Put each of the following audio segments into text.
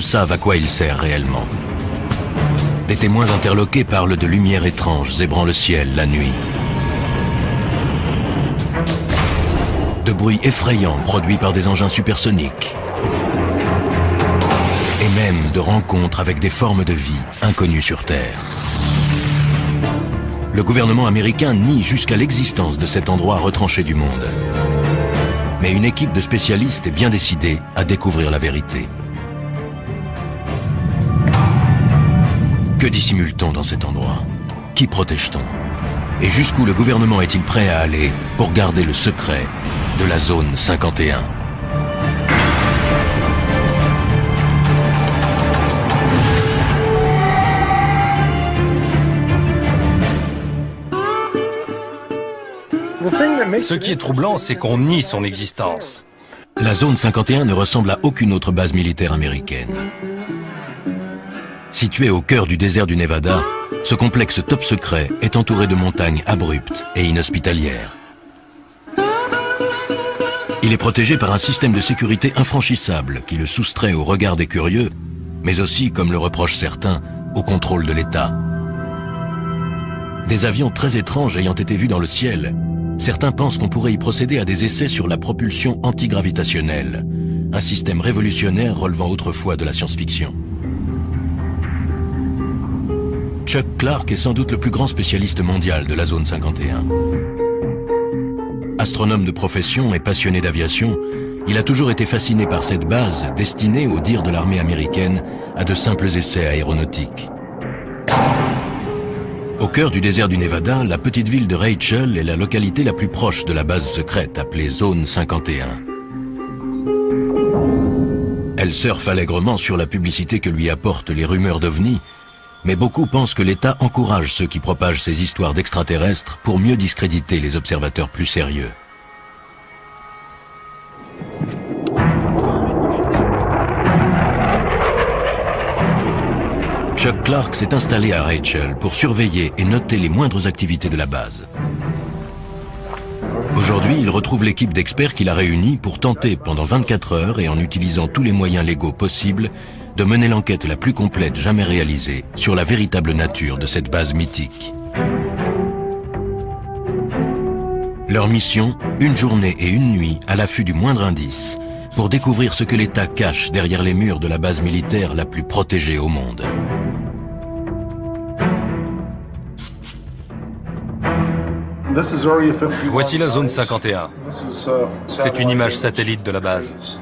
peu savent à quoi il sert réellement. Des témoins interloqués parlent de lumières étranges zébrant le ciel la nuit. De bruits effrayants produits par des engins supersoniques. Et même de rencontres avec des formes de vie inconnues sur Terre. Le gouvernement américain nie jusqu'à l'existence de cet endroit retranché du monde. Mais une équipe de spécialistes est bien décidée à découvrir la vérité. Que dissimule-t-on dans cet endroit? Qui protège-t-on? Et jusqu'où le gouvernement est-il prêt à aller pour garder le secret de la zone 51? Ce qui est troublant, c'est qu'on nie son existence. La zone 51 ne ressemble à aucune autre base militaire américaine. Situé au cœur du désert du Nevada, ce complexe top secret est entouré de montagnes abruptes et inhospitalières. Il est protégé par un système de sécurité infranchissable qui le soustrait au regard des curieux, mais aussi, comme le reprochent certains, au contrôle de l'État. Des avions très étranges ayant été vus dans le ciel, certains pensent qu'on pourrait y procéder à des essais sur la propulsion antigravitationnelle, un système révolutionnaire relevant autrefois de la science-fiction. Chuck Clark est sans doute le plus grand spécialiste mondial de la zone 51. Astronome de profession et passionné d'aviation, il a toujours été fasciné par cette base destinée, au dire de l'armée américaine, à de simples essais aéronautiques. Au cœur du désert du Nevada, la petite ville de Rachel est la localité la plus proche de la base secrète appelée Zone 51. Elle surfe allègrement sur la publicité que lui apportent les rumeurs d'OVNI, mais beaucoup pensent que l'État encourage ceux qui propagent ces histoires d'extraterrestres pour mieux discréditer les observateurs plus sérieux. Chuck Clark s'est installé à Rachel pour surveiller et noter les moindres activités de la base. Aujourd'hui, il retrouve l'équipe d'experts qu'il a réunie pour tenter pendant 24 heures et en utilisant tous les moyens légaux possibles de mener l'enquête la plus complète jamais réalisée sur la véritable nature de cette base mythique. Leur mission, une journée et une nuit à l'affût du moindre indice, pour découvrir ce que l'État cache derrière les murs de la base militaire la plus protégée au monde. Voici la zone 51. C'est une image satellite de la base.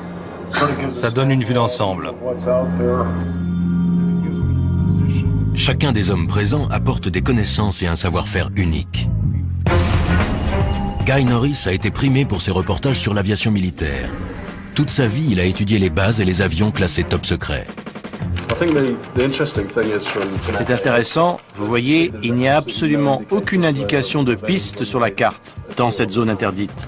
Ça donne une vue d'ensemble. Chacun des hommes présents apporte des connaissances et un savoir-faire unique. Guy Norris a été primé pour ses reportages sur l'aviation militaire. Toute sa vie, il a étudié les bases et les avions classés top secret. C'est intéressant, vous voyez, il n'y a absolument aucune indication de piste sur la carte dans cette zone interdite.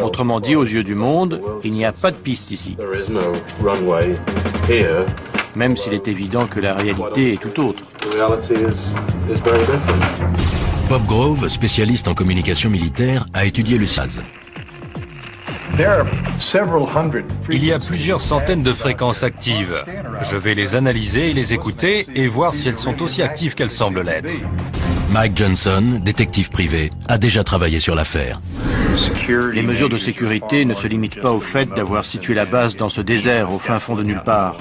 Autrement dit, aux yeux du monde, il n'y a pas de piste ici. Même s'il est évident que la réalité est tout autre. Bob Grove, spécialiste en communication militaire, a étudié le SAS. Il y a plusieurs centaines de fréquences actives. Je vais les analyser et les écouter et voir si elles sont aussi actives qu'elles semblent l'être. Mike Johnson, détective privé, a déjà travaillé sur l'affaire. Les mesures de sécurité ne se limitent pas au fait d'avoir situé la base dans ce désert au fin fond de nulle part.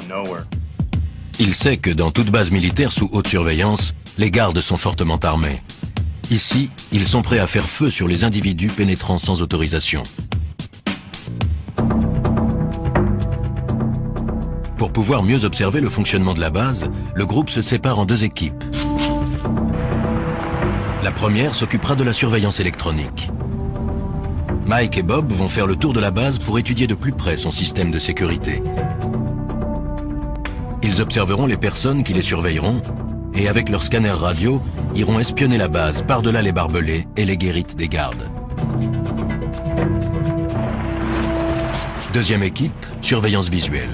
Il sait que dans toute base militaire sous haute surveillance, les gardes sont fortement armés. Ici, ils sont prêts à faire feu sur les individus pénétrant sans autorisation. Pour pouvoir mieux observer le fonctionnement de la base, le groupe se sépare en deux équipes. La première s'occupera de la surveillance électronique. Mike et Bob vont faire le tour de la base pour étudier de plus près son système de sécurité. Ils observeront les personnes qui les surveilleront et avec leur scanner radio, iront espionner la base par-delà les barbelés et les guérites des gardes. Deuxième équipe, surveillance visuelle.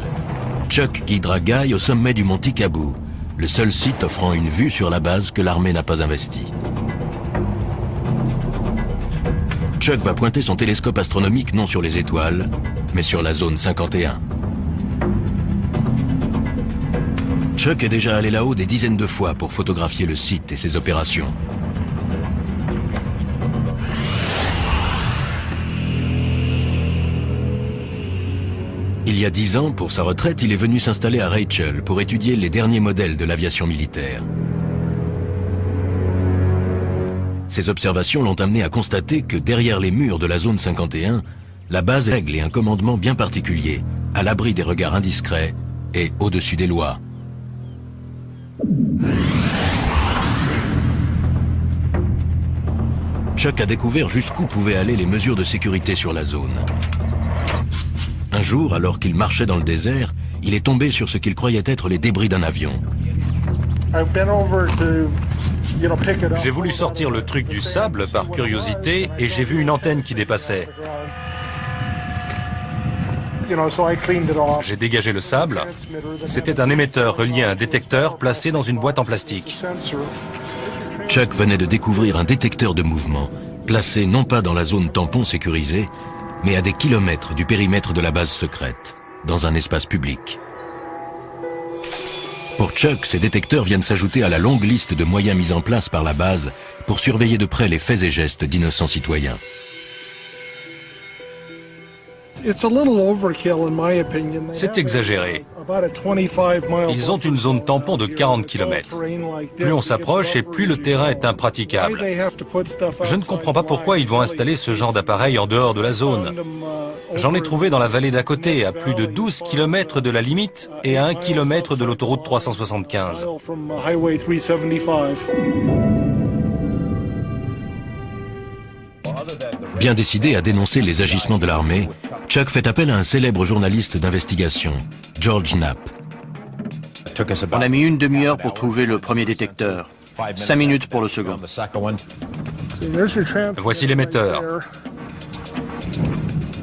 Chuck guidera Guy au sommet du mont Tikabou, le seul site offrant une vue sur la base que l'armée n'a pas investie. Chuck va pointer son télescope astronomique non sur les étoiles, mais sur la zone 51. Chuck est déjà allé là-haut des dizaines de fois pour photographier le site et ses opérations. Il y a 10 ans, pour sa retraite, il est venu s'installer à Rachel pour étudier les derniers modèles de l'aviation militaire. Ses observations l'ont amené à constater que derrière les murs de la zone 51, la base règle et un commandement bien particulier, à l'abri des regards indiscrets et au-dessus des lois. Chuck a découvert jusqu'où pouvaient aller les mesures de sécurité sur la zone. Un jour, alors qu'il marchait dans le désert, il est tombé sur ce qu'il croyait être les débris d'un avion. J'ai voulu sortir le truc du sable par curiosité et j'ai vu une antenne qui dépassait. J'ai dégagé le sable. C'était un émetteur relié à un détecteur placé dans une boîte en plastique. Chuck venait de découvrir un détecteur de mouvement, placé non pas dans la zone tampon sécurisée, mais à des kilomètres du périmètre de la base secrète, dans un espace public. Pour Chuck, ces détecteurs viennent s'ajouter à la longue liste de moyens mis en place par la base pour surveiller de près les faits et gestes d'innocents citoyens. C'est exagéré. Ils ont une zone tampon de 40 km. Plus on s'approche et plus le terrain est impraticable. Je ne comprends pas pourquoi ils vont installer ce genre d'appareil en dehors de la zone. J'en ai trouvé dans la vallée d'à côté, à plus de 12 km de la limite et à 1 km de l'autoroute 375. Bien décidé à dénoncer les agissements de l'armée, Chuck fait appel à un célèbre journaliste d'investigation, George Knapp. On a mis une demi-heure pour trouver le premier détecteur. 5 minutes pour le second. Voici l'émetteur.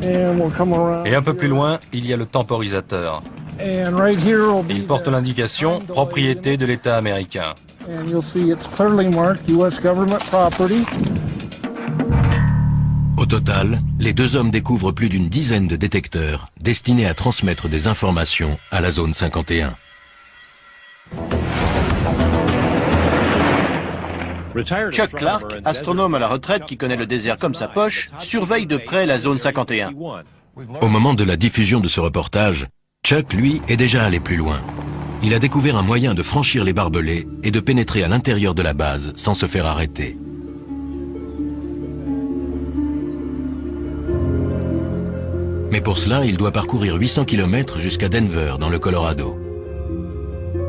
Et un peu plus loin, il y a le temporisateur. Il porte l'indication « Propriété de l'État américain ». Au total, les deux hommes découvrent plus d'une dizaine de détecteurs destinés à transmettre des informations à la zone 51. Chuck Clark, astronome à la retraite qui connaît le désert comme sa poche, surveille de près la zone 51. Au moment de la diffusion de ce reportage, Chuck, lui, est déjà allé plus loin. Il a découvert un moyen de franchir les barbelés et de pénétrer à l'intérieur de la base sans se faire arrêter. Mais pour cela, il doit parcourir 800 km jusqu'à Denver, dans le Colorado.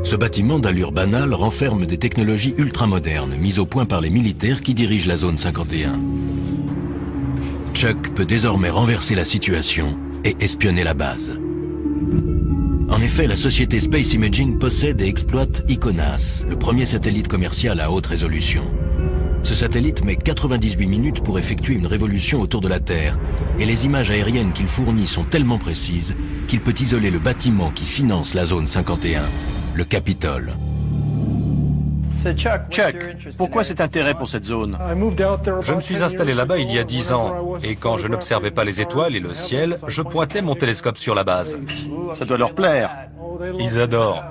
Ce bâtiment d'allure banale renferme des technologies ultramodernes mises au point par les militaires qui dirigent la zone 51. Chuck peut désormais renverser la situation et espionner la base. En effet, la société Space Imaging possède et exploite ICONAS, le premier satellite commercial à haute résolution. Ce satellite met 98 minutes pour effectuer une révolution autour de la Terre, et les images aériennes qu'il fournit sont tellement précises qu'il peut isoler le bâtiment qui finance la zone 51, le Capitole. Chuck, pourquoi cet intérêt pour cette zone? Je me suis installé là-bas il y a 10 ans, et quand je n'observais pas les étoiles et le ciel, je pointais mon télescope sur la base. Ça doit leur plaire. Ils adorent.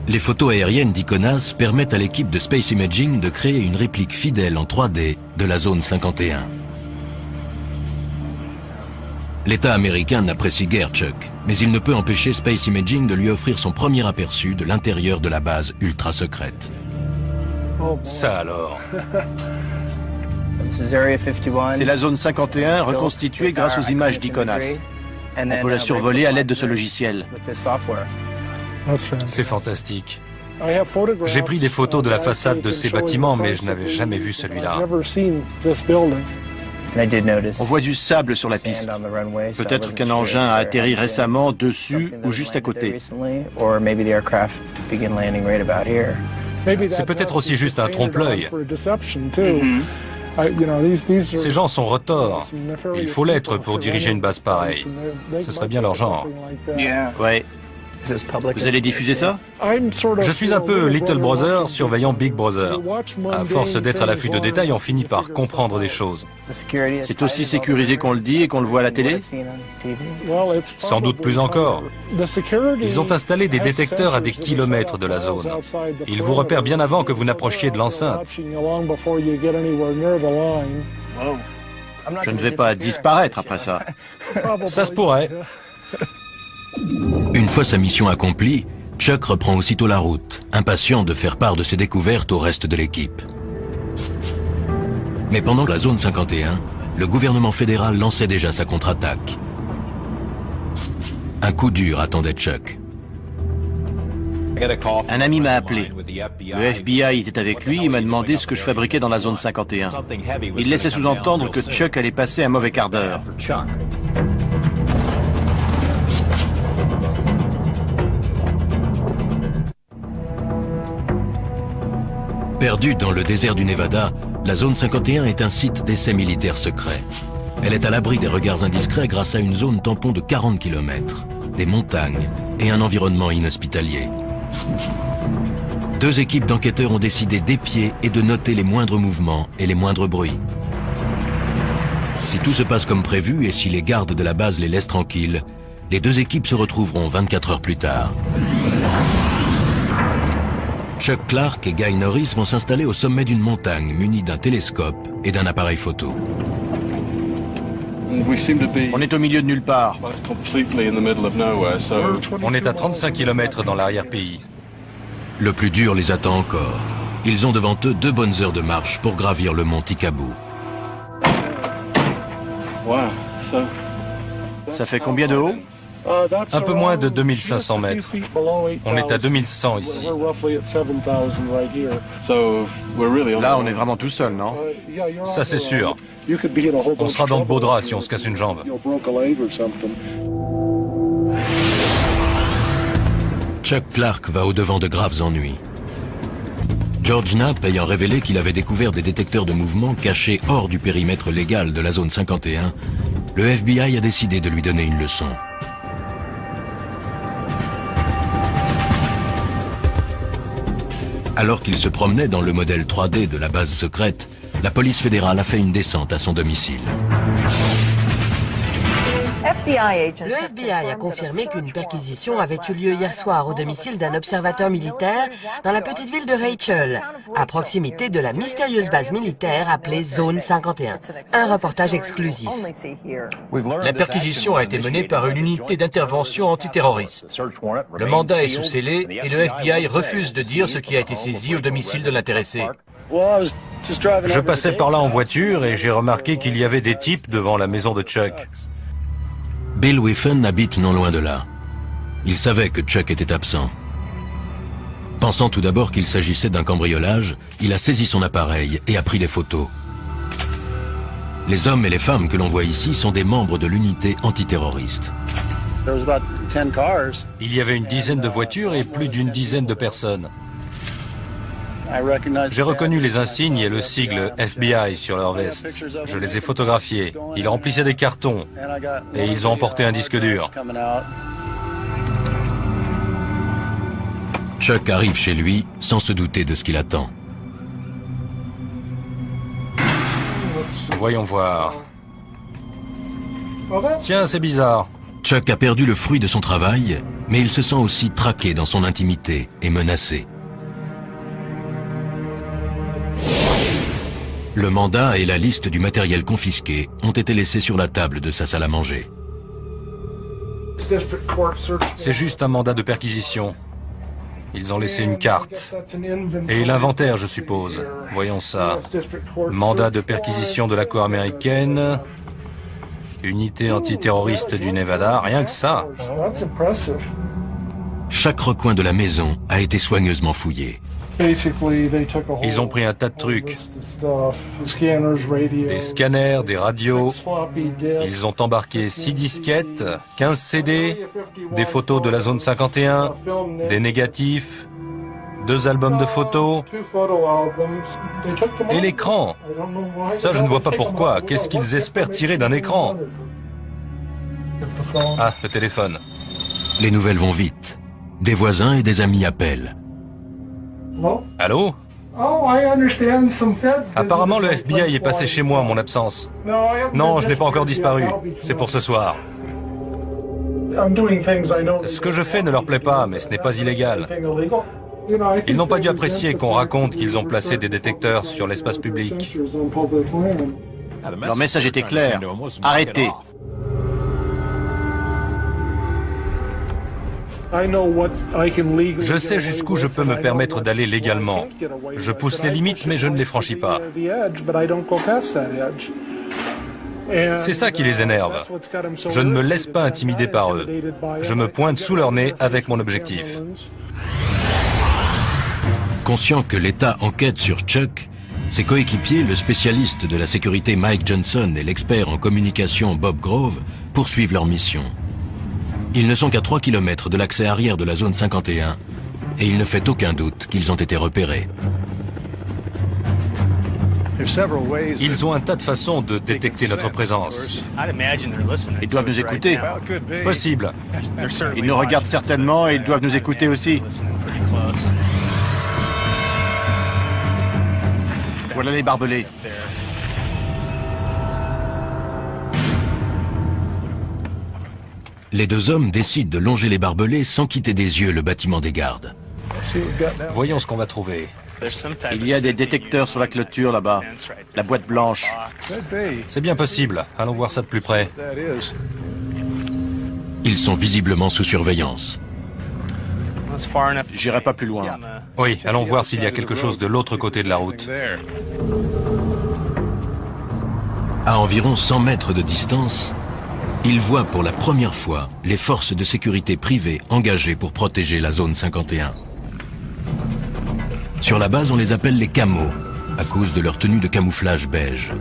Les photos aériennes d'ICONAS permettent à l'équipe de Space Imaging de créer une réplique fidèle en 3D de la zone 51. L'État américain n'apprécie guère Chuck, mais il ne peut empêcher Space Imaging de lui offrir son premier aperçu de l'intérieur de la base ultra secrète. Ça alors. C'est la zone 51 reconstituée grâce aux images d'ICONAS. On peut la survoler à l'aide de ce logiciel. C'est fantastique. J'ai pris des photos de la façade de ces bâtiments, mais je n'avais jamais vu celui-là. On voit du sable sur la piste. Peut-être qu'un engin a atterri récemment dessus ou juste à côté. C'est peut-être aussi juste un trompe-l'œil. Ces gens sont retors. Il faut l'être pour diriger une base pareille. Ce serait bien leur genre. Ouais. Vous allez diffuser ça? Je suis un peu Little Brother surveillant Big Brother. À force d'être à l'affût de détails, on finit par comprendre des choses. C'est aussi sécurisé qu'on le dit et qu'on le voit à la télé? Sans doute plus encore. Ils ont installé des détecteurs à des kilomètres de la zone. Ils vous repèrent bien avant que vous n'approchiez de l'enceinte. Je ne vais pas disparaître après ça. Ça se pourrait. Une fois sa mission accomplie, Chuck reprend aussitôt la route, impatient de faire part de ses découvertes au reste de l'équipe. Mais pendant la zone 51, le gouvernement fédéral lançait déjà sa contre-attaque. Un coup dur attendait Chuck. Un ami m'a appelé. Le FBI était avec lui et m'a demandé ce que je fabriquais dans la zone 51. Il laissait sous-entendre que Chuck allait passer un mauvais quart d'heure. Perdue dans le désert du Nevada, la zone 51 est un site d'essai militaire secret. Elle est à l'abri des regards indiscrets grâce à une zone tampon de 40 km, des montagnes et un environnement inhospitalier. Deux équipes d'enquêteurs ont décidé d'épier et de noter les moindres mouvements et les moindres bruits. Si tout se passe comme prévu et si les gardes de la base les laissent tranquilles, les deux équipes se retrouveront 24 heures plus tard. Chuck Clark et Guy Norris vont s'installer au sommet d'une montagne munis d'un télescope et d'un appareil photo. On est au milieu de nulle part. On est à 35 km dans l'arrière-pays. Le plus dur les attend encore. Ils ont devant eux 2 bonnes heures de marche pour gravir le mont Tikabou. Ça fait combien de haut? Un peu moins de 2500 mètres. On est à 2100 ici. Là, on est vraiment tout seul, non? Ça, c'est sûr. On sera dans le beau drap si on se casse une jambe. Chuck Clark va au-devant de graves ennuis. George Knapp ayant révélé qu'il avait découvert des détecteurs de mouvement cachés hors du périmètre légal de la zone 51, le FBI a décidé de lui donner une leçon. Alors qu'il se promenait dans le modèle 3D de la base secrète, la police fédérale a fait une descente à son domicile. Le FBI a confirmé qu'une perquisition avait eu lieu hier soir au domicile d'un observateur militaire dans la petite ville de Rachel, à proximité de la mystérieuse base militaire appelée Zone 51. Un reportage exclusif. La perquisition a été menée par une unité d'intervention antiterroriste. Le mandat est sous scellé et le FBI refuse de dire ce qui a été saisi au domicile de l'intéressé. Je passais par là en voiture et j'ai remarqué qu'il y avait des types devant la maison de Chuck. Bill Whiffen habite non loin de là. Il savait que Chuck était absent. Pensant tout d'abord qu'il s'agissait d'un cambriolage, il a saisi son appareil et a pris des photos. Les hommes et les femmes que l'on voit ici sont des membres de l'unité antiterroriste. Il y avait une dizaine de voitures et plus d'une dizaine de personnes. J'ai reconnu les insignes et le sigle FBI sur leur veste. Je les ai photographiés. Ils remplissaient des cartons et ils ont emporté un disque dur. Chuck arrive chez lui sans se douter de ce qu'il attend. Voyons voir. Tiens, c'est bizarre. Chuck a perdu le fruit de son travail, mais il se sent aussi traqué dans son intimité et menacé. Le mandat et la liste du matériel confisqué ont été laissés sur la table de sa salle à manger. C'est juste un mandat de perquisition. Ils ont laissé une carte. Et l'inventaire, je suppose. Voyons ça. Mandat de perquisition de la Cour américaine. Unité antiterroriste du Nevada. Rien que ça. Chaque recoin de la maison a été soigneusement fouillé. Ils ont pris un tas de trucs. Des scanners, des radios. Ils ont embarqué 6 disquettes, 15 CD, des photos de la zone 51, des négatifs, 2 albums de photos et l'écran. Ça, je ne vois pas pourquoi. Qu'est-ce qu'ils espèrent tirer d'un écran? Ah, le téléphone. Les nouvelles vont vite. Des voisins et des amis appellent. Allô? Apparemment, le FBI est passé chez moi en mon absence. Non, je n'ai pas encore disparu. C'est pour ce soir. Ce que je fais ne leur plaît pas, mais ce n'est pas illégal. Ils n'ont pas dû apprécier qu'on raconte qu'ils ont placé des détecteurs sur l'espace public. Leur message était clair. Arrêtez. Je sais jusqu'où je peux me permettre d'aller légalement. Je pousse les limites, mais je ne les franchis pas. C'est ça qui les énerve. Je ne me laisse pas intimider par eux. Je me pointe sous leur nez avec mon objectif. Conscient que l'État enquête sur Chuck, ses coéquipiers, le spécialiste de la sécurité Mike Johnson et l'expert en communication Bob Grove, poursuivent leur mission. Ils ne sont qu'à 3 km de l'accès arrière de la zone 51 et il ne fait aucun doute qu'ils ont été repérés. Ils ont un tas de façons de détecter notre présence. Ils doivent nous écouter. Possible. Ils nous regardent certainement et ils doivent nous écouter aussi. Voilà les barbelés. Les deux hommes décident de longer les barbelés sans quitter des yeux le bâtiment des gardes. Voyons ce qu'on va trouver. Il y a des détecteurs sur la clôture là-bas. La boîte blanche. C'est bien possible. Allons voir ça de plus près. Ils sont visiblement sous surveillance. J'irai pas plus loin. Oui, allons voir s'il y a quelque chose de l'autre côté de la route. À environ 100 mètres de distance, ils voient pour la première fois les forces de sécurité privées engagées pour protéger la zone 51. Sur la base, on les appelle les camos, à cause de leur tenue de camouflage beige.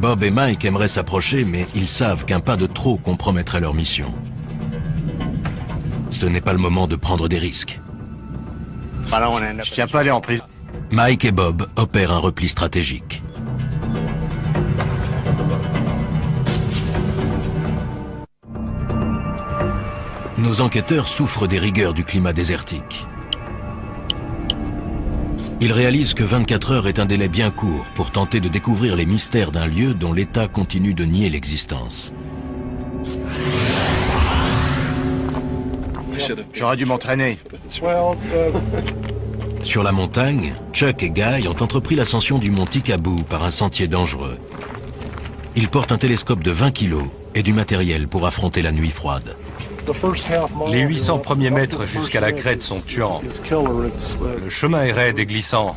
Bob et Mike aimeraient s'approcher, mais ils savent qu'un pas de trop compromettrait leur mission. Ce n'est pas le moment de prendre des risques. Je tiens pas à aller en prison. Mike et Bob opèrent un repli stratégique. Nos enquêteurs souffrent des rigueurs du climat désertique. Ils réalisent que 24 heures est un délai bien court pour tenter de découvrir les mystères d'un lieu dont l'État continue de nier l'existence. J'aurais dû m'entraîner. Sur la montagne, Chuck et Guy ont entrepris l'ascension du mont Tikaboo par un sentier dangereux. Ils portent un télescope de 20 kg et du matériel pour affronter la nuit froide. Les 800 premiers mètres jusqu'à la crête sont tuants. Le chemin est raide et glissant.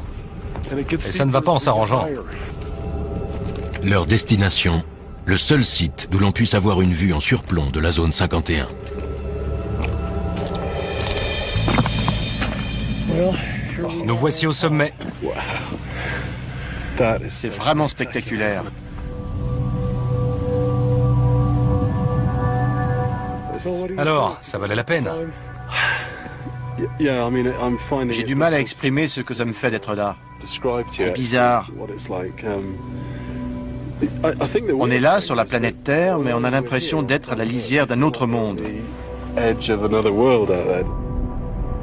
Et ça ne va pas en s'arrangeant. Leur destination, le seul site d'où l'on puisse avoir une vue en surplomb de la zone 51. Nous voici au sommet. C'est vraiment spectaculaire. Alors, ça valait la peine. J'ai du mal à exprimer ce que ça me fait d'être là. C'est bizarre. On est là, sur la planète Terre, mais on a l'impression d'être à la lisière d'un autre monde.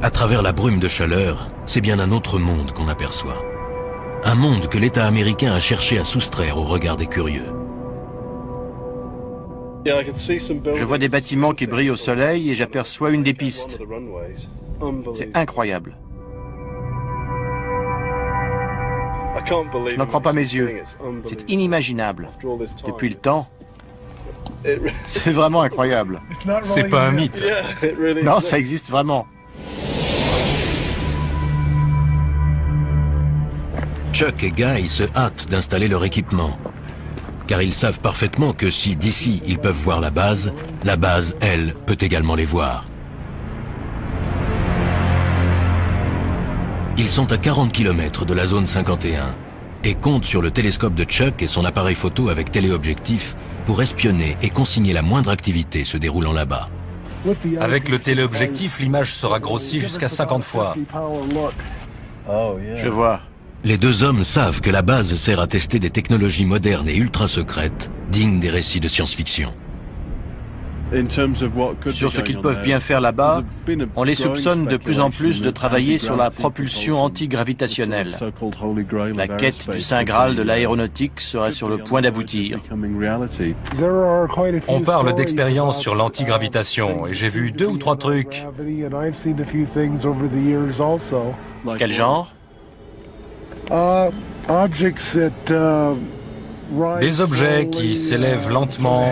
À travers la brume de chaleur, c'est bien un autre monde qu'on aperçoit. Un monde que l'État américain a cherché à soustraire au regard des curieux. Je vois des bâtiments qui brillent au soleil et j'aperçois une des pistes. C'est incroyable. Je n'en crois pas mes yeux. C'est inimaginable. Depuis le temps, c'est vraiment incroyable. C'est pas un mythe. Non, ça existe vraiment. Chuck et Guy se hâtent d'installer leur équipement. Car ils savent parfaitement que si d'ici ils peuvent voir la base, elle, peut également les voir. Ils sont à 40 km de la zone 51 et comptent sur le télescope de Chuck et son appareil photo avec téléobjectif pour espionner et consigner la moindre activité se déroulant là-bas. Avec le téléobjectif, l'image sera grossie jusqu'à 50 fois. Je vois. Les deux hommes savent que la base sert à tester des technologies modernes et ultra secrètes, dignes des récits de science-fiction. Sur ce qu'ils peuvent bien faire là-bas, on les soupçonne de plus en plus de travailler sur la propulsion antigravitationnelle. La quête du Saint Graal de l'aéronautique serait sur le point d'aboutir. On parle d'expérience sur l'antigravitation et j'ai vu 2 ou 3 trucs. Quel genre? Des objets qui s'élèvent lentement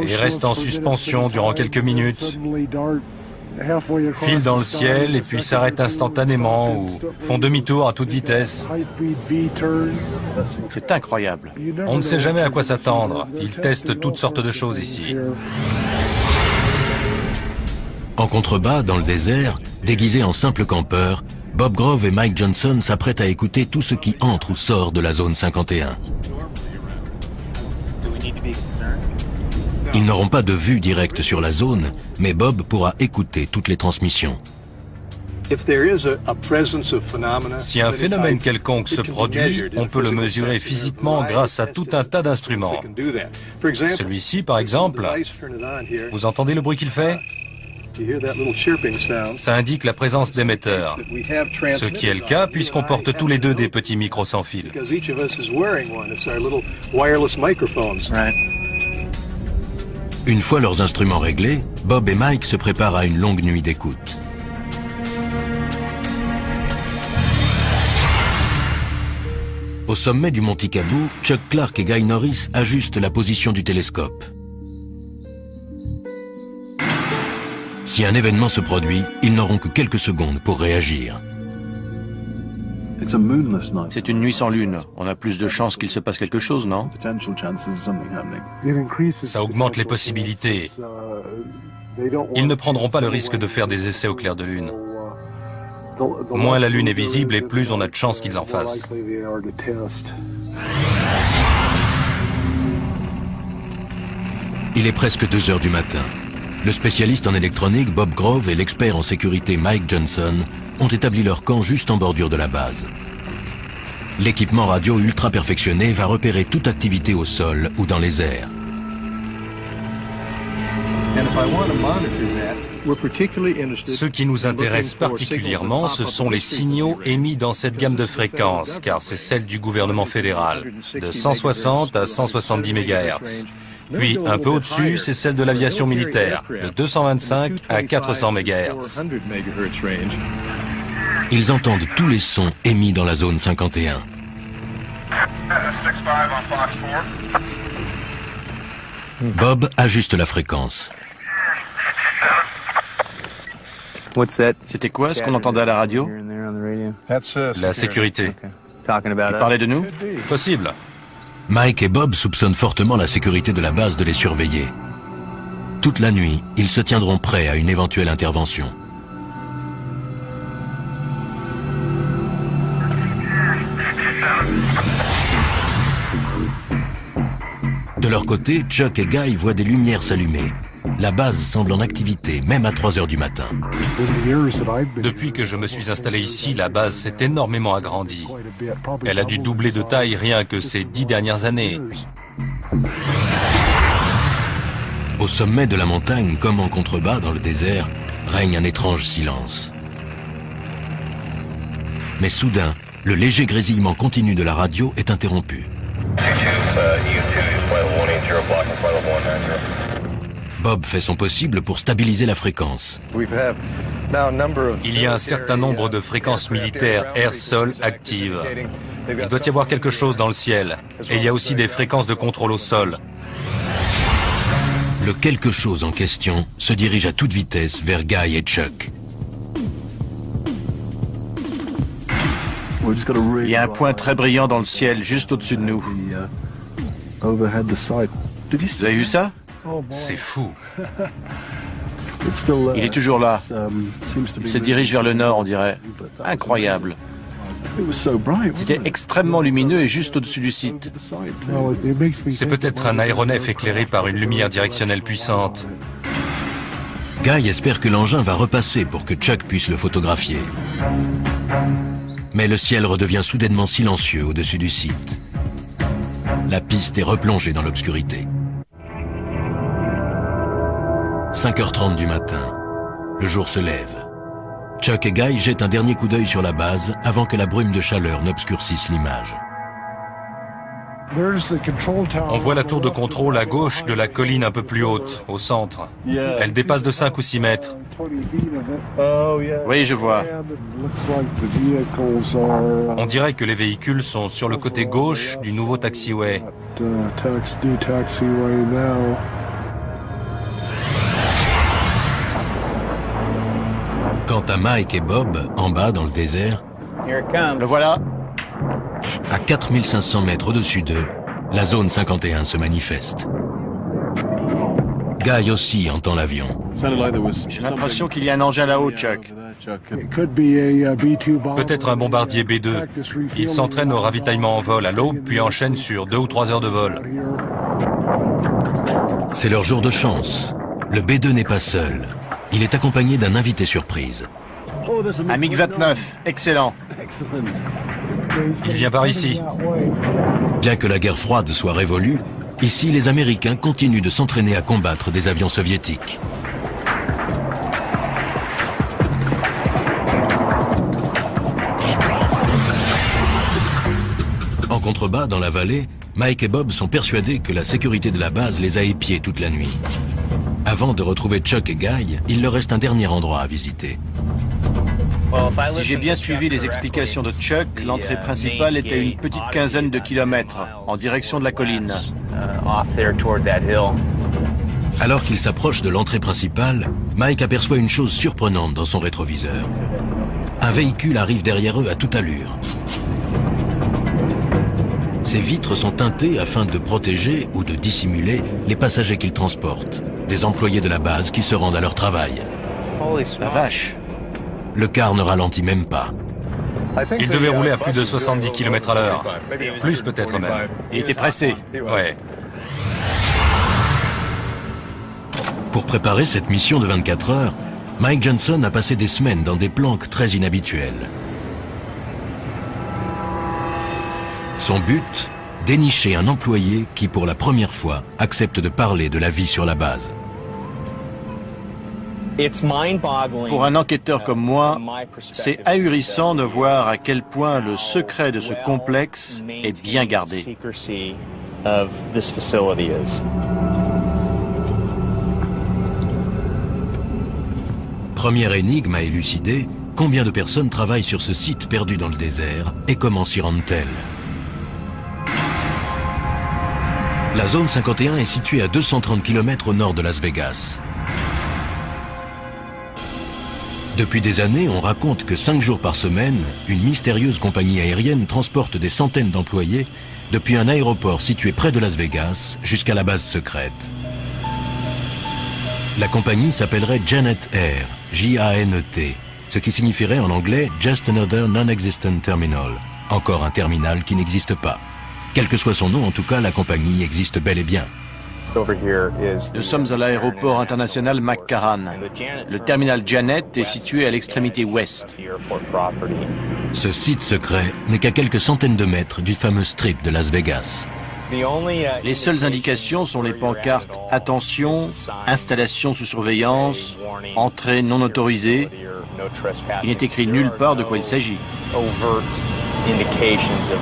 et restent en suspension durant quelques minutes, filent dans le ciel et puis s'arrêtent instantanément ou font demi-tour à toute vitesse. C'est incroyable. On ne sait jamais à quoi s'attendre. Ils testent toutes sortes de choses ici. En contrebas, dans le désert, déguisés en simples campeurs, Bob Grove et Mike Johnson s'apprêtent à écouter tout ce qui entre ou sort de la zone 51. Ils n'auront pas de vue directe sur la zone, mais Bob pourra écouter toutes les transmissions. Si un phénomène quelconque se produit, on peut le mesurer physiquement grâce à tout un tas d'instruments. Celui-ci, par exemple, vous entendez le bruit qu'il fait? Ça indique la présence d'émetteurs, ce qui est le cas puisqu'on porte tous les deux des petits micros sans fil. Une fois leurs instruments réglés, Bob et Mike se préparent à une longue nuit d'écoute. Au sommet du Mont Ticaboo, Chuck Clark et Guy Norris ajustent la position du télescope. Si un événement se produit, ils n'auront que quelques secondes pour réagir. C'est une nuit sans lune. On a plus de chances qu'il se passe quelque chose, non? Ça augmente les possibilités. Ils ne prendront pas le risque de faire des essais au clair de lune. Moins la lune est visible et plus on a de chances qu'ils en fassent. Il est presque 2 heures du matin. Le spécialiste en électronique Bob Grove et l'expert en sécurité Mike Johnson ont établi leur camp juste en bordure de la base. L'équipement radio ultra perfectionné va repérer toute activité au sol ou dans les airs. Ce qui nous intéresse particulièrement, ce sont les signaux émis dans cette gamme de fréquences, car c'est celle du gouvernement fédéral, de 160 à 170 MHz. Puis, un peu au-dessus, c'est celle de l'aviation militaire, de 225 à 400 MHz. Ils entendent tous les sons émis dans la zone 51. Bob ajuste la fréquence. C'était quoi ce qu'on entendait à la radio? La sécurité. Il parlait de nous? Possible. Mike et Bob soupçonnent fortement la sécurité de la base de les surveiller. Toute la nuit, ils se tiendront prêts à une éventuelle intervention. De leur côté, Chuck et Guy voient des lumières s'allumer. La base semble en activité, même à 3 heures du matin. Depuis que je me suis installé ici, la base s'est énormément agrandie. Elle a dû doubler de taille rien que ces 10 dernières années. Au sommet de la montagne, comme en contrebas dans le désert, règne un étrange silence. Mais soudain, le léger grésillement continu de la radio est interrompu. Bob fait son possible pour stabiliser la fréquence. Il y a un certain nombre de fréquences militaires air-sol actives. Il doit y avoir quelque chose dans le ciel. Et il y a aussi des fréquences de contrôle au sol. Le quelque chose en question se dirige à toute vitesse vers Guy et Chuck. Il y a un point très brillant dans le ciel, juste au-dessus de nous. Vous avez vu ça? C'est fou. Il est toujours là. Il se dirige vers le nord, on dirait. Incroyable. C'était extrêmement lumineux et juste au-dessus du site. C'est peut-être un aéronef éclairé par une lumière directionnelle puissante. Guy espère que l'engin va repasser pour que Chuck puisse le photographier. Mais le ciel redevient soudainement silencieux au-dessus du site. La piste est replongée dans l'obscurité. 5h30 du matin. Le jour se lève. Chuck et Guy jettent un dernier coup d'œil sur la base avant que la brume de chaleur n'obscurcisse l'image. On voit la tour de contrôle à gauche de la colline un peu plus haute, au centre. Elle dépasse de 5 ou 6 mètres. Oui, je vois. On dirait que les véhicules sont sur le côté gauche du nouveau taxiway. Quant à Mike et Bob, en bas dans le désert, Le voilà. à 4500 mètres au-dessus d'eux, la zone 51 se manifeste. Guy aussi entend l'avion. J'ai l'impression qu'il y a un engin là-haut, Chuck. Peut-être un bombardier B-2. Il s'entraîne au ravitaillement en vol à l'aube, puis enchaîne sur 2 ou 3 heures de vol. C'est leur jour de chance. Le B-2 n'est pas seul. Il est accompagné d'un invité surprise. Un MiG-29, excellent. Il vient par ici. Bien que la guerre froide soit révolue, ici les Américains continuent de s'entraîner à combattre des avions soviétiques. En contrebas, dans la vallée, Mike et Bob sont persuadés que la sécurité de la base les a épiés toute la nuit. Avant de retrouver Chuck et Guy, il leur reste un dernier endroit à visiter. Si j'ai bien suivi les explications de Chuck, l'entrée principale était à une petite quinzaine de kilomètres, en direction de la colline. Alors qu'ils s'approchent de l'entrée principale, Mike aperçoit une chose surprenante dans son rétroviseur. Un véhicule arrive derrière eux à toute allure. Ses vitres sont teintées afin de protéger ou de dissimuler les passagers qu'ils transportent, des employés de la base qui se rendent à leur travail. La vache. Le car ne ralentit même pas. Il devait rouler à plus de 70 km à l'heure. Plus peut-être même. Il était pressé. Ouais. Pour préparer cette mission de 24 heures, Mike Johnson a passé des semaines dans des planques très inhabituelles. Son but, dénicher un employé qui, pour la première fois, accepte de parler de la vie sur la base. Pour un enquêteur comme moi, c'est ahurissant de voir à quel point le secret de ce complexe est bien gardé. Première énigme à élucider, combien de personnes travaillent sur ce site perdu dans le désert et comment s'y rendent-elles? La zone 51 est située à 230 km au nord de Las Vegas. Depuis des années, on raconte que 5 jours par semaine, une mystérieuse compagnie aérienne transporte des centaines d'employés depuis un aéroport situé près de Las Vegas jusqu'à la base secrète. La compagnie s'appellerait Janet Air, J-A-N-E-T, ce qui signifierait en anglais « Just Another Non-Existent Terminal », encore un terminal qui n'existe pas. Quel que soit son nom, en tout cas, la compagnie existe bel et bien. Nous sommes à l'aéroport international McCarran. Le terminal Janet est situé à l'extrémité ouest. Ce site secret n'est qu'à quelques centaines de mètres du fameux strip de Las Vegas. Les seules indications sont les pancartes « Attention »,« Installation sous surveillance »,« Entrée non autorisée ». Il n'est écrit nulle part de quoi il s'agit.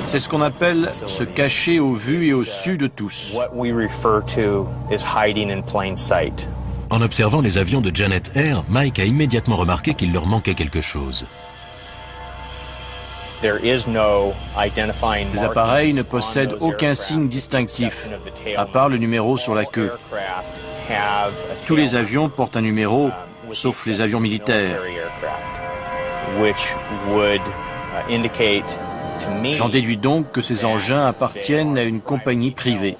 C'est ce qu'on appelle se cacher au vu et au su de tous. En observant les avions de Janet Air, Mike a immédiatement remarqué qu'il leur manquait quelque chose. Ces appareils ne possèdent aucun signe distinctif, à part le numéro sur la queue. Tous les avions portent un numéro, sauf les avions militaires. J'en déduis donc que ces engins appartiennent à une compagnie privée.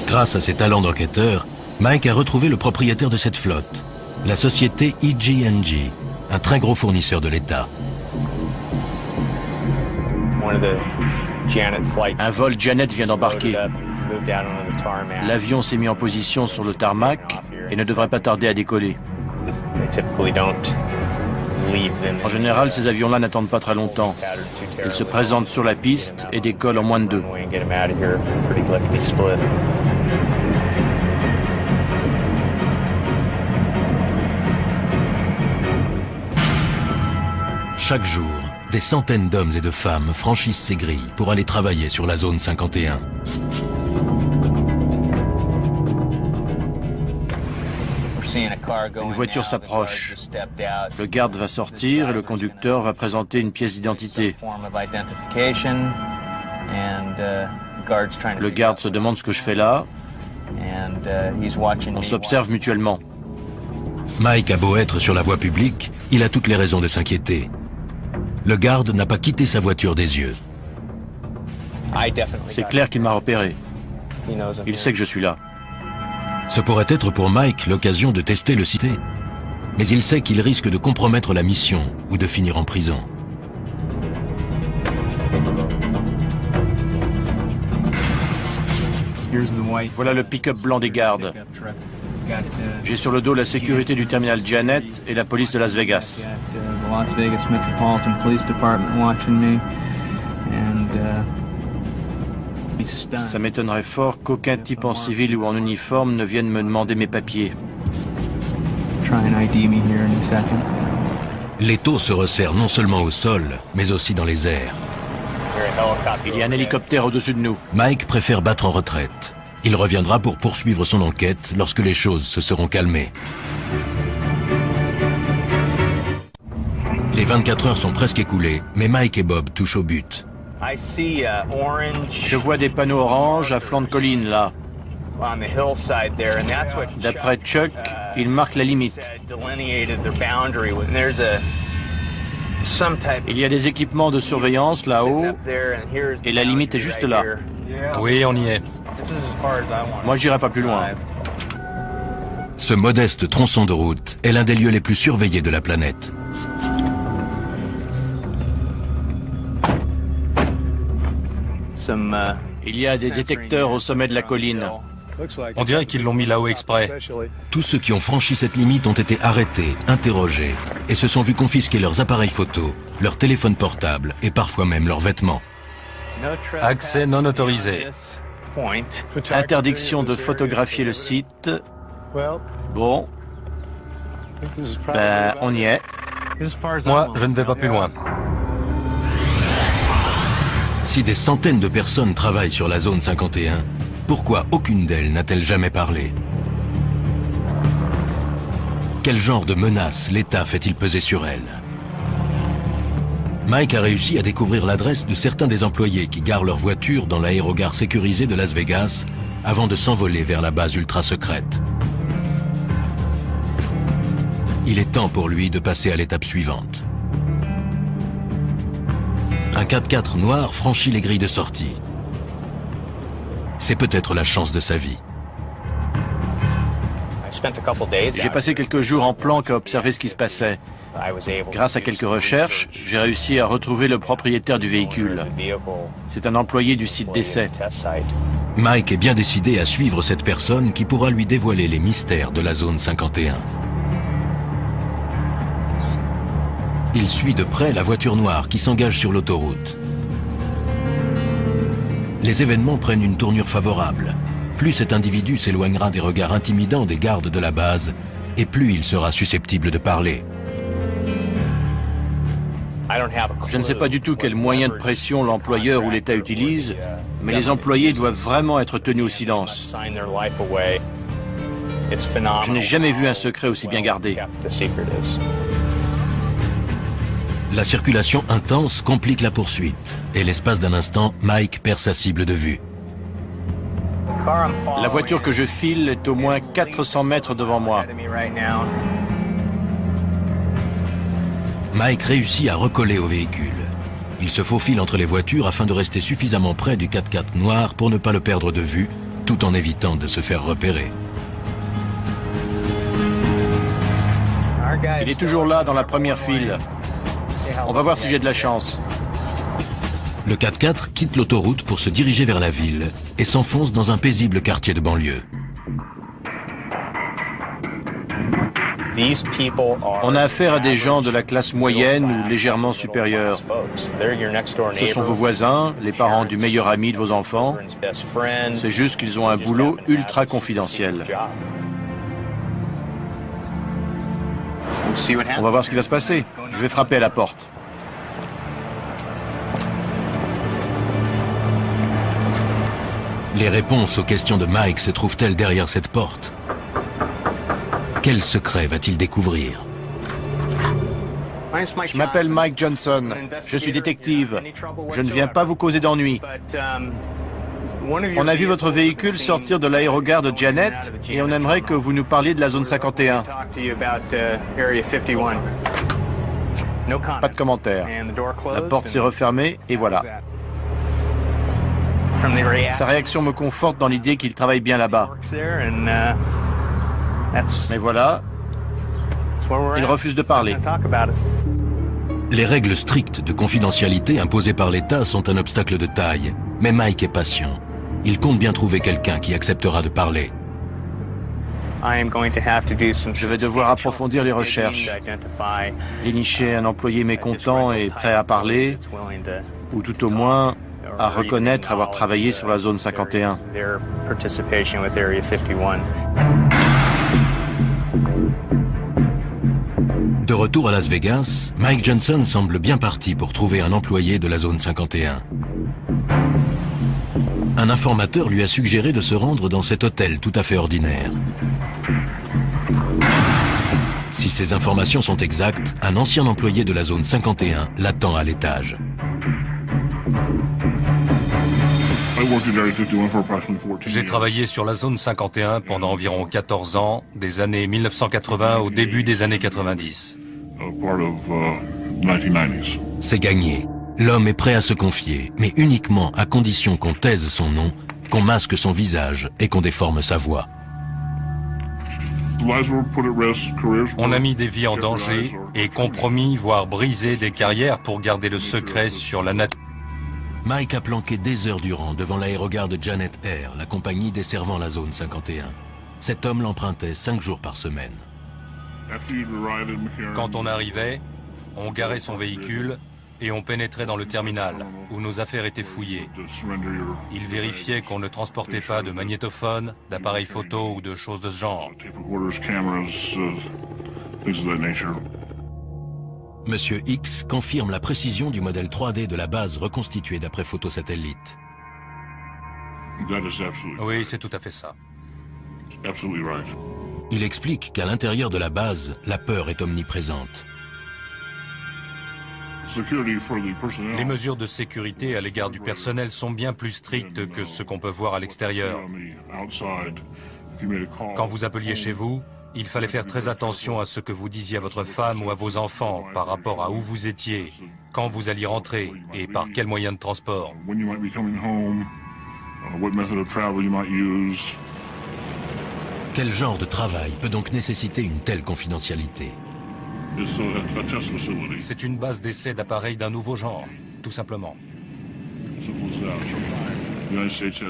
Grâce à ses talents d'enquêteur, Mike a retrouvé le propriétaire de cette flotte, la société EG&G, un très gros fournisseur de l'État. Un vol Janet vient d'embarquer. L'avion s'est mis en position sur le tarmac et ne devrait pas tarder à décoller. En général, ces avions-là n'attendent pas très longtemps. Ils se présentent sur la piste et décollent en moins de 2. Chaque jour, des centaines d'hommes et de femmes franchissent ces grilles pour aller travailler sur la zone 51. Une voiture s'approche. Le garde va sortir et le conducteur va présenter une pièce d'identité. Le garde se demande ce que je fais là. On s'observe mutuellement. Mike a beau être sur la voie publique, il a toutes les raisons de s'inquiéter. Le garde n'a pas quitté sa voiture des yeux. C'est clair qu'il m'a repéré. Il sait que je suis là. Ce pourrait être pour Mike l'occasion de tester le cité. Mais il sait qu'il risque de compromettre la mission ou de finir en prison. Voilà le pick-up blanc des gardes. J'ai sur le dos la sécurité du terminal Janet et la police de Las Vegas. Ça m'étonnerait fort qu'aucun type en civil ou en uniforme ne vienne me demander mes papiers. L'étau se resserre non seulement au sol, mais aussi dans les airs. Il y a un hélicoptère au-dessus de nous. Mike préfère battre en retraite. Il reviendra pour poursuivre son enquête lorsque les choses se seront calmées. Les 24 heures sont presque écoulées, mais Mike et Bob touchent au but. Je vois des panneaux oranges à flanc de colline, là. D'après Chuck, ils marquent la limite. Il y a des équipements de surveillance là-haut, et la limite est juste là. Oui, on y est. Moi, j'irai pas plus loin. Ce modeste tronçon de route est l'un des lieux les plus surveillés de la planète. Il y a des détecteurs au sommet de la colline. On dirait qu'ils l'ont mis là-haut exprès. Tous ceux qui ont franchi cette limite ont été arrêtés, interrogés et se sont vus confisquer leurs appareils photo, leurs téléphones portables et parfois même leurs vêtements. Accès non autorisé. Interdiction de photographier le site. Bon. Ben, on y est. Moi, je ne vais pas plus loin. Si des centaines de personnes travaillent sur la zone 51, pourquoi aucune d'elles n'a-t-elle jamais parlé? Quel genre de menace l'État fait-il peser sur elles? Mike a réussi à découvrir l'adresse de certains des employés qui garent leur voiture dans l'aérogare sécurisé de Las Vegas avant de s'envoler vers la base ultra secrète. Il est temps pour lui de passer à l'étape suivante. Un 4x4 noir franchit les grilles de sortie. C'est peut-être la chance de sa vie. J'ai passé quelques jours en planque à observer ce qui se passait. Grâce à quelques recherches, j'ai réussi à retrouver le propriétaire du véhicule. C'est un employé du site d'essai. Mike est bien décidé à suivre cette personne qui pourra lui dévoiler les mystères de la zone 51. Il suit de près la voiture noire qui s'engage sur l'autoroute. Les événements prennent une tournure favorable. Plus cet individu s'éloignera des regards intimidants des gardes de la base, et plus il sera susceptible de parler. Je ne sais pas du tout quels moyens de pression l'employeur ou l'État utilise, mais les employés doivent vraiment être tenus au silence. Je n'ai jamais vu un secret aussi bien gardé. La circulation intense complique la poursuite, et l'espace d'un instant, Mike perd sa cible de vue. La voiture que je file est au moins 400 mètres devant moi. Mike réussit à recoller au véhicule. Il se faufile entre les voitures afin de rester suffisamment près du 4x4 noir pour ne pas le perdre de vue, tout en évitant de se faire repérer. Il est toujours là dans la première file. On va voir si j'ai de la chance. Le 4x4 quitte l'autoroute pour se diriger vers la ville et s'enfonce dans un paisible quartier de banlieue. On a affaire à des gens de la classe moyenne ou légèrement supérieure. Ce sont vos voisins, les parents du meilleur ami de vos enfants. C'est juste qu'ils ont un boulot ultra confidentiel. On va voir ce qui va se passer. Je vais frapper à la porte. Les réponses aux questions de Mike se trouvent-elles derrière cette porte? Quel secret va-t-il découvrir? Je m'appelle Mike Johnson. Je suis détective. Je ne viens pas vous causer d'ennuis. On a vu votre véhicule sortir de l'aérogare de Janet et on aimerait que vous nous parliez de la zone 51. Pas de commentaire. La porte s'est refermée et voilà. Sa réaction me conforte dans l'idée qu'il travaille bien là-bas. Mais voilà, il refuse de parler. Les règles strictes de confidentialité imposées par l'État sont un obstacle de taille. Mais Mike est patient. Il compte bien trouver quelqu'un qui acceptera de parler. Je vais devoir approfondir les recherches, dénicher un employé mécontent et prêt à parler, ou tout au moins à reconnaître avoir travaillé sur la zone 51. De retour à Las Vegas, Mike Johnson semble bien parti pour trouver un employé de la zone 51. Un informateur lui a suggéré de se rendre dans cet hôtel tout à fait ordinaire. Si ces informations sont exactes, un ancien employé de la zone 51 l'attend à l'étage. J'ai travaillé sur la zone 51 pendant environ 14 ans, des années 1980 au début des années 90. C'est gagné. L'homme est prêt à se confier, mais uniquement à condition qu'on taise son nom, qu'on masque son visage et qu'on déforme sa voix. On a mis des vies en danger et compromis, voire brisé des carrières pour garder le secret sur la nature. Mike a planqué des heures durant devant l'aérogare de Janet Air, la compagnie desservant la zone 51. Cet homme l'empruntait 5 jours par semaine. Quand on arrivait, on garait son véhicule et on pénétrait dans le terminal, où nos affaires étaient fouillées. Il vérifiait qu'on ne transportait pas de magnétophone, d'appareils photo ou de choses de ce genre. Monsieur X confirme la précision du modèle 3D de la base reconstituée d'après photos satellites. Oui, c'est tout à fait ça. Il explique qu'à l'intérieur de la base, la peur est omniprésente. Les mesures de sécurité à l'égard du personnel sont bien plus strictes que ce qu'on peut voir à l'extérieur. Quand vous appeliez chez vous, il fallait faire très attention à ce que vous disiez à votre femme ou à vos enfants par rapport à où vous étiez, quand vous alliez rentrer et par quel moyen de transport. Quel genre de travail peut donc nécessiter une telle confidentialité? C'est une base d'essai d'appareils d'un nouveau genre, tout simplement.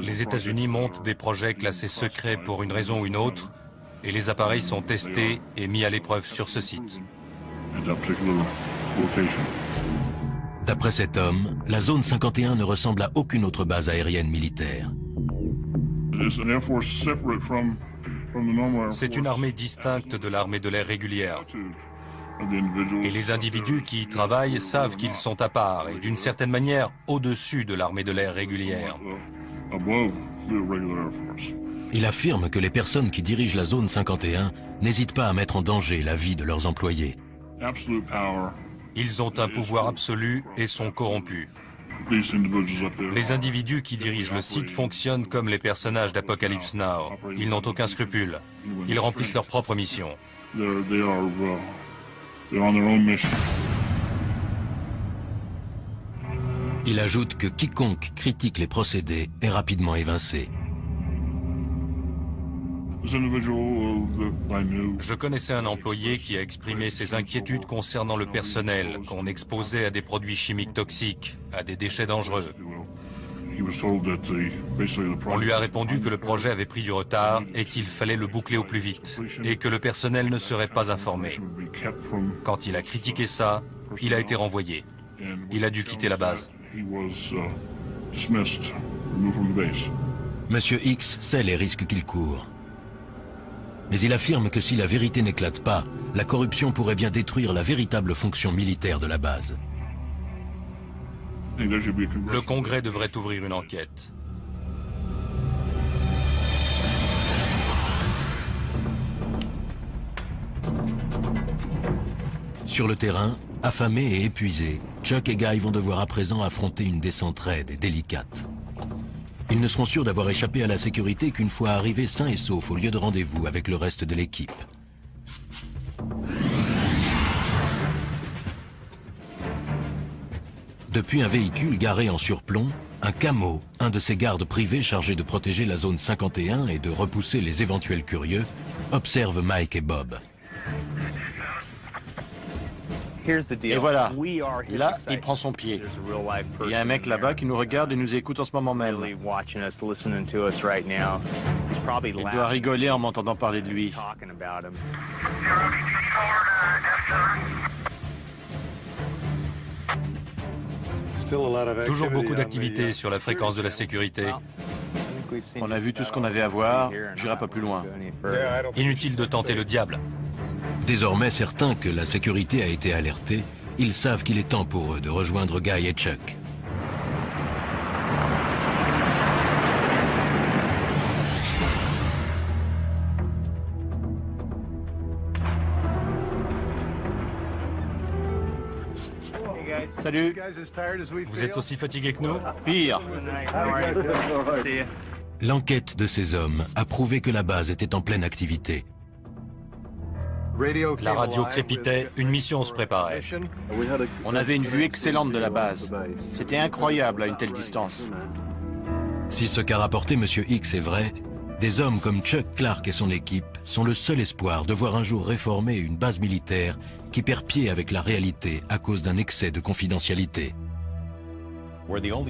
Les États-Unis montent des projets classés secrets pour une raison ou une autre, et les appareils sont testés et mis à l'épreuve sur ce site. D'après cet homme, la zone 51 ne ressemble à aucune autre base aérienne militaire. C'est une armée distincte de l'armée de l'air régulière. Et les individus qui y travaillent savent qu'ils sont à part et d'une certaine manière au-dessus de l'armée de l'air régulière. Il affirme que les personnes qui dirigent la zone 51 n'hésitent pas à mettre en danger la vie de leurs employés. Ils ont un pouvoir absolu et sont corrompus. Les individus qui dirigent le site fonctionnent comme les personnages d'Apocalypse Now. Ils n'ont aucun scrupule. Ils remplissent leur propre mission. Il ajoute que quiconque critique les procédés est rapidement évincé. Je connaissais un employé qui a exprimé ses inquiétudes concernant le personnel qu'on exposait à des produits chimiques toxiques, à des déchets dangereux. On lui a répondu que le projet avait pris du retard et qu'il fallait le boucler au plus vite, et que le personnel ne serait pas informé. Quand il a critiqué ça, il a été renvoyé. Il a dû quitter la base. Monsieur X sait les risques qu'il court. Mais il affirme que si la vérité n'éclate pas, la corruption pourrait bien détruire la véritable fonction militaire de la base. Le Congrès devrait ouvrir une enquête. Sur le terrain, affamés et épuisés, Chuck et Guy vont devoir à présent affronter une descente raide et délicate. Ils ne seront sûrs d'avoir échappé à la sécurité qu'une fois arrivés sains et saufs au lieu de rendez-vous avec le reste de l'équipe. Depuis un véhicule garé en surplomb, un camo, un de ces gardes privés chargés de protéger la zone 51 et de repousser les éventuels curieux, observe Mike et Bob. Et voilà, là, il prend son pied. Il y a un mec là-bas qui nous regarde et nous écoute en ce moment même. Il doit rigoler en m'entendant parler de lui. Toujours beaucoup d'activités sur la fréquence de la sécurité. On a vu tout ce qu'on avait à voir, j'irai pas plus loin. Inutile de tenter le diable. Désormais certains que la sécurité a été alertée, ils savent qu'il est temps pour eux de rejoindre Guy et Chuck. Salut. Vous êtes aussi fatigué que nous? Pire. L'enquête de ces hommes a prouvé que la base était en pleine activité. La radio crépitait, une mission se préparait. On avait une vue excellente de la base. C'était incroyable à une telle distance. Si ce qu'a rapporté Monsieur X est vrai, des hommes comme Chuck Clark et son équipe sont le seul espoir de voir un jour réformer une base militaire qui perd pied avec la réalité à cause d'un excès de confidentialité.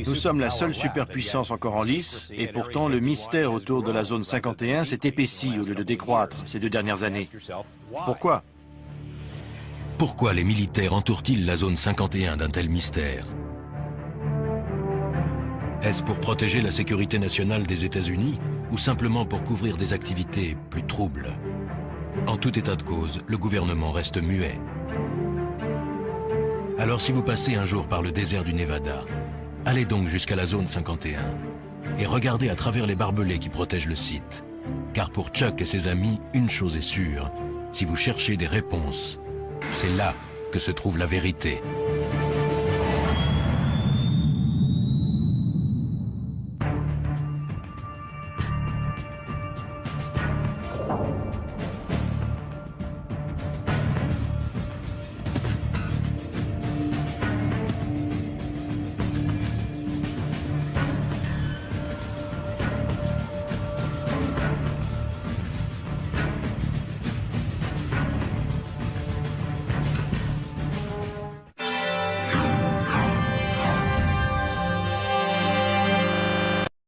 Nous sommes la seule superpuissance encore en lice, et pourtant le mystère autour de la zone 51 s'est épaissi au lieu de décroître ces 2 dernières années. Pourquoi? Pourquoi les militaires entourent-ils la zone 51 d'un tel mystère? Est-ce pour protéger la sécurité nationale des États-Unis ou simplement pour couvrir des activités plus troubles? En tout état de cause, le gouvernement reste muet. Alors si vous passez un jour par le désert du Nevada, allez donc jusqu'à la zone 51 et regardez à travers les barbelés qui protègent le site. Car pour Chuck et ses amis, une chose est sûre, si vous cherchez des réponses, c'est là que se trouve la vérité.